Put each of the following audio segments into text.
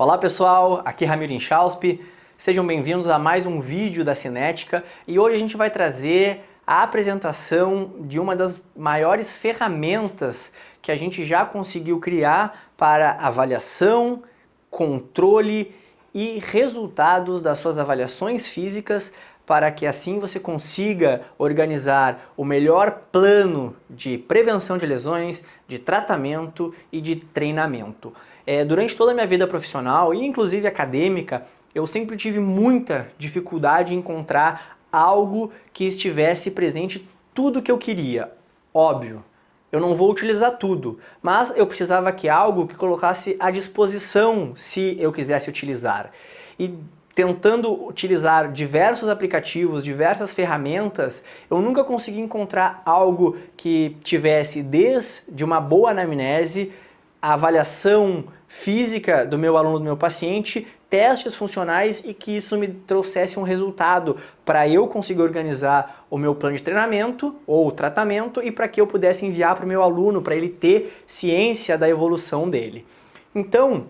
Olá pessoal, aqui é Ramiro Inchauspe, sejam bem-vindos a mais um vídeo da Cinética e hoje a gente vai trazer a apresentação de uma das maiores ferramentas que a gente já conseguiu criar para avaliação, controle e resultados das suas avaliações físicas, para que assim você consiga organizar o melhor plano de prevenção de lesões, de tratamento e de treinamento. Durante toda a minha vida profissional e inclusive acadêmica, eu sempre tive muita dificuldade em encontrar algo que estivesse presente tudo que eu queria. Óbvio, eu não vou utilizar tudo, mas eu precisava que algo que colocasse à disposição se eu quisesse utilizar. E tentando utilizar diversos aplicativos, diversas ferramentas, eu nunca consegui encontrar algo que tivesse desde uma boa anamnese, a avaliação física do meu aluno, do meu paciente, testes funcionais e que isso me trouxesse um resultado para eu conseguir organizar o meu plano de treinamento ou tratamento e para que eu pudesse enviar para o meu aluno, para ele ter ciência da evolução dele. Então,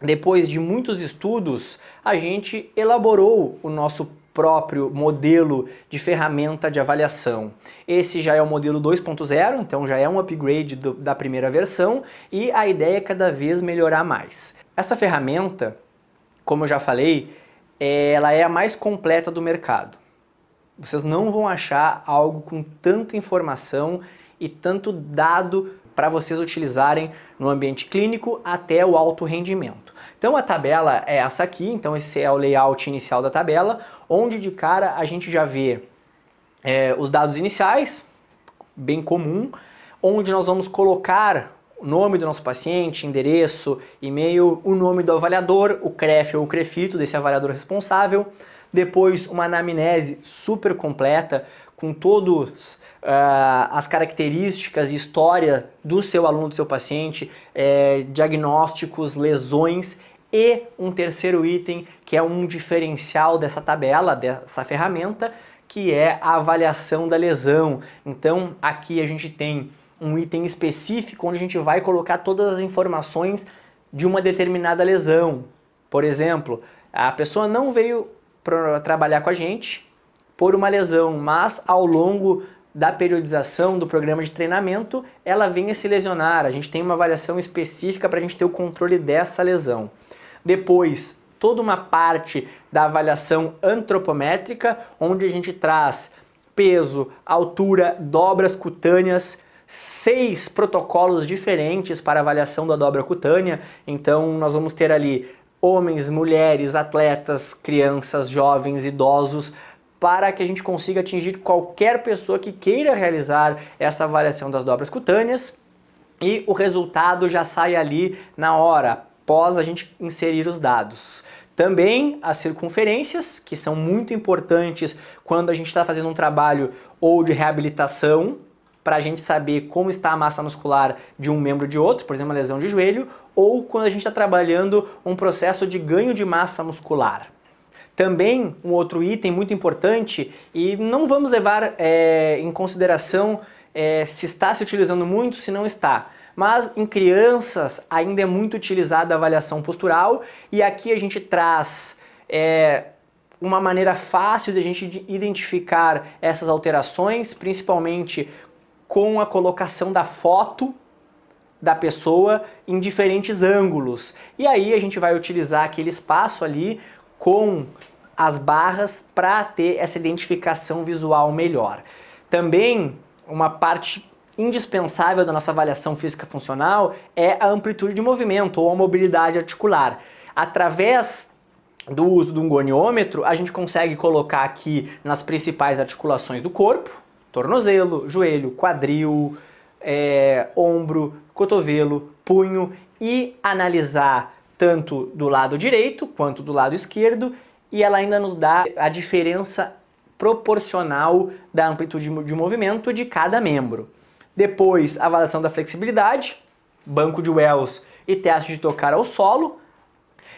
depois de muitos estudos, a gente elaborou o nosso próprio modelo de ferramenta de avaliação. Esse já é o modelo 2.0, então já é um upgrade da primeira versão e a ideia é cada vez melhorar mais. Essa ferramenta, como eu já falei, ela é a mais completa do mercado. Vocês não vão achar algo com tanta informação e tanto dado para vocês utilizarem no ambiente clínico até o alto rendimento. Então a tabela é essa aqui, então esse é o layout inicial da tabela, onde de cara a gente já vê os dados iniciais, bem comum, onde nós vamos colocar o nome do nosso paciente, endereço, e-mail, o nome do avaliador, o CREF ou o CREFITO desse avaliador responsável, depois uma anamnese super completa com todas as características e história do seu aluno, do seu paciente, diagnósticos, lesões e um terceiro item que é um diferencial dessa tabela, dessa ferramenta, que é a avaliação da lesão. Então aqui a gente tem um item específico onde a gente vai colocar todas as informações de uma determinada lesão. Por exemplo, a pessoa não veio para trabalhar com a gente por uma lesão, mas ao longo da periodização do programa de treinamento, ela vem a se lesionar. A gente tem uma avaliação específica para a gente ter o controle dessa lesão. Depois, toda uma parte da avaliação antropométrica, onde a gente traz peso, altura, dobras cutâneas, 6 protocolos diferentes para avaliação da dobra cutânea. Então, nós vamos ter ali homens, mulheres, atletas, crianças, jovens, idosos, para que a gente consiga atingir qualquer pessoa que queira realizar essa avaliação das dobras cutâneas e o resultado já sai ali na hora, após a gente inserir os dados. Também as circunferências, que são muito importantes quando a gente está fazendo um trabalho ou de reabilitação, para a gente saber como está a massa muscular de um membro de outro, por exemplo, uma lesão de joelho, ou quando a gente está trabalhando um processo de ganho de massa muscular. Também um outro item muito importante, e não vamos levar em consideração se está se utilizando muito, se não está, mas em crianças ainda é muito utilizada a avaliação postural e aqui a gente traz uma maneira fácil de a gente identificar essas alterações, principalmente com a colocação da foto da pessoa em diferentes ângulos. E aí a gente vai utilizar aquele espaço ali com as barras para ter essa identificação visual melhor. Também uma parte indispensável da nossa avaliação física funcional é a amplitude de movimento ou a mobilidade articular. Através do uso de um goniômetro, a gente consegue colocar aqui nas principais articulações do corpo, tornozelo, joelho, quadril, ombro, cotovelo, punho e analisar tanto do lado direito quanto do lado esquerdo, e ela ainda nos dá a diferença proporcional da amplitude de movimento de cada membro. Depois, a avaliação da flexibilidade, banco de Wells e teste de tocar ao solo.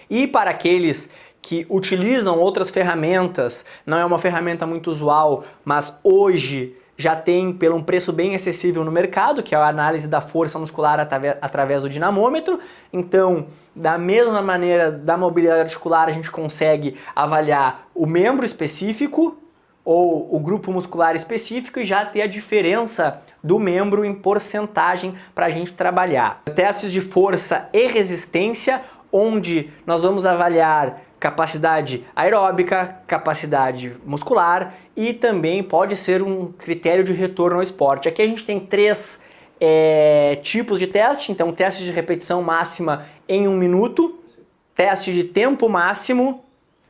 E para aqueles que utilizam outras ferramentas, não é uma ferramenta muito usual, mas hoje já tem pelo um preço bem acessível no mercado, que é a análise da força muscular através do dinamômetro. Então, da mesma maneira da mobilidade articular, a gente consegue avaliar o membro específico ou o grupo muscular específico e já ter a diferença do membro em porcentagem para a gente trabalhar. Testes de força e resistência, onde nós vamos avaliar capacidade aeróbica, capacidade muscular e também pode ser um critério de retorno ao esporte. Aqui a gente tem três tipos de teste, então teste de repetição máxima em 1 minuto, teste de tempo máximo,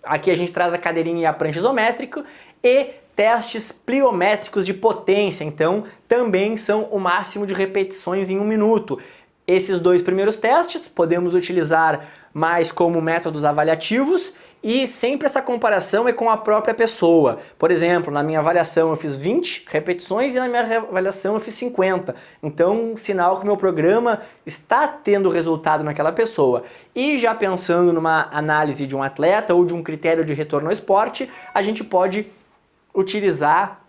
aqui a gente traz a cadeirinha e a prancha isométrica, e testes pliométricos de potência, então também são o máximo de repetições em 1 minuto. Esses dois primeiros testes podemos utilizar mais como métodos avaliativos e sempre essa comparação é com a própria pessoa. Por exemplo, na minha avaliação eu fiz 20 repetições e na minha avaliação eu fiz 50. Então, sinal que o meu programa está tendo resultado naquela pessoa. E já pensando numa análise de um atleta ou de um critério de retorno ao esporte, a gente pode utilizar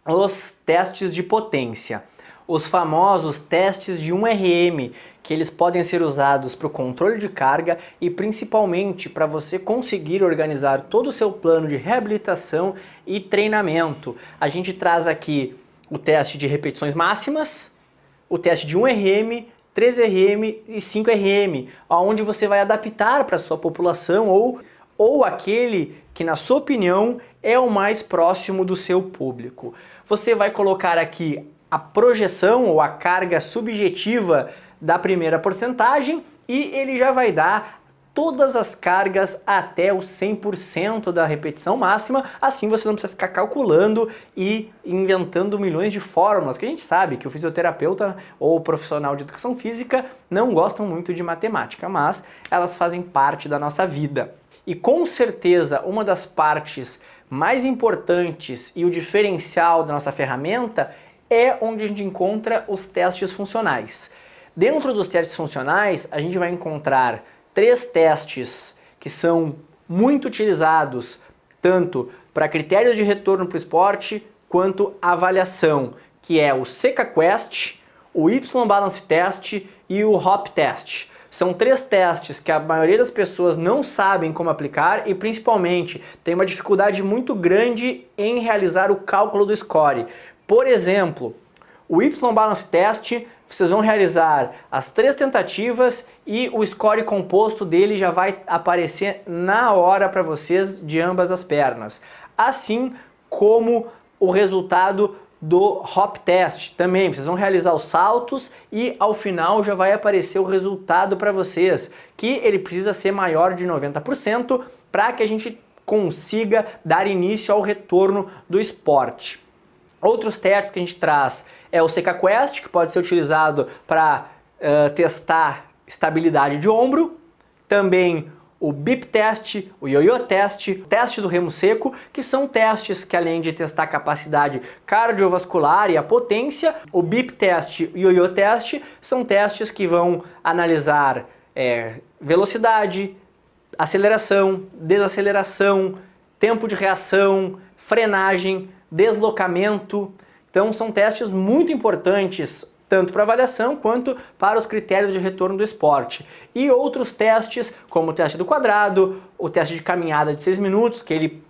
os testes de potência. Os famosos testes de 1RM, que eles podem ser usados para o controle de carga e principalmente para você conseguir organizar todo o seu plano de reabilitação e treinamento. A gente traz aqui o teste de repetições máximas, o teste de 1RM, 3RM e 5RM, onde você vai adaptar para a sua população ou aquele que, na sua opinião, é o mais próximo do seu público. Você vai colocar aqui a projeção ou a carga subjetiva da primeira porcentagem e ele já vai dar todas as cargas até o 100% da repetição máxima, assim você não precisa ficar calculando e inventando milhões de fórmulas, que a gente sabe que o fisioterapeuta ou o profissional de educação física não gostam muito de matemática, mas elas fazem parte da nossa vida. E com certeza uma das partes mais importantes e o diferencial da nossa ferramenta é onde a gente encontra os testes funcionais. Dentro dos testes funcionais, a gente vai encontrar 3 testes que são muito utilizados tanto para critérios de retorno para o esporte quanto avaliação, que é o CKQuest, o Y-Balance Test e o HOP Test. São 3 testes que a maioria das pessoas não sabem como aplicar e principalmente tem uma dificuldade muito grande em realizar o cálculo do score. Por exemplo, o Y-Balance Test, vocês vão realizar as 3 tentativas e o score composto dele já vai aparecer na hora para vocês de ambas as pernas. Assim como o resultado do HOP Test também, vocês vão realizar os saltos e ao final já vai aparecer o resultado para vocês, que ele precisa ser maior de 90% para que a gente consiga dar início ao retorno do esporte. Outros testes que a gente traz é o CKQuest, que pode ser utilizado para testar estabilidade de ombro, também o BIP Test, o Yo-Yo Test, o teste do remo seco, que são testes que além de testar a capacidade cardiovascular e a potência, o BIP Test e o Yo-Yo Test são testes que vão analisar velocidade, aceleração, desaceleração, tempo de reação, frenagem, deslocamento. Então são testes muito importantes tanto para avaliação quanto para os critérios de retorno do esporte. E outros testes, como o teste do quadrado, o teste de caminhada de 6 minutos, que ele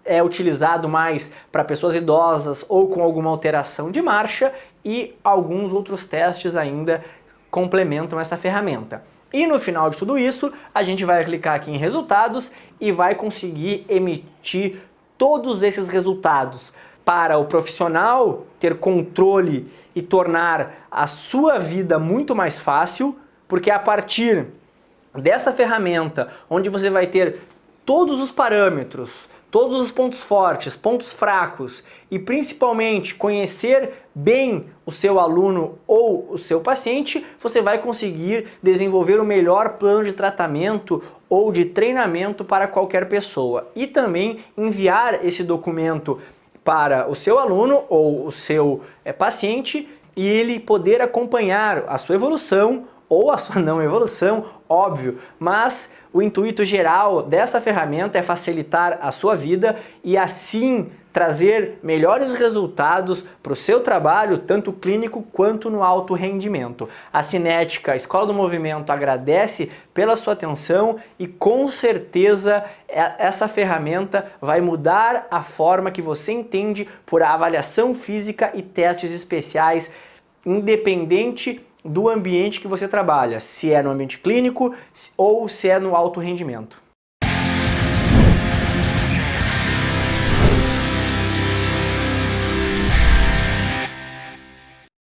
é utilizado mais para pessoas idosas ou com alguma alteração de marcha, e alguns outros testes ainda complementam essa ferramenta. E no final de tudo isso, a gente vai clicar aqui em resultados e vai conseguir emitir todos esses resultados para o profissional ter controle e tornar a sua vida muito mais fácil, porque a partir dessa ferramenta, onde você vai ter todos os parâmetros, todos os pontos fortes, pontos fracos e principalmente conhecer bem o seu aluno ou o seu paciente, você vai conseguir desenvolver o melhor plano de tratamento ou de treinamento para qualquer pessoa e também enviar esse documento para o seu aluno ou o seu paciente e ele poder acompanhar a sua evolução ou a sua não evolução, óbvio, mas o intuito geral dessa ferramenta é facilitar a sua vida e assim trazer melhores resultados para o seu trabalho, tanto clínico quanto no alto rendimento. A Cinética, a Escola do Movimento, agradece pela sua atenção e com certeza essa ferramenta vai mudar a forma que você entende por avaliação física e testes especiais, independente do ambiente que você trabalha, se é no ambiente clínico ou se é no alto rendimento.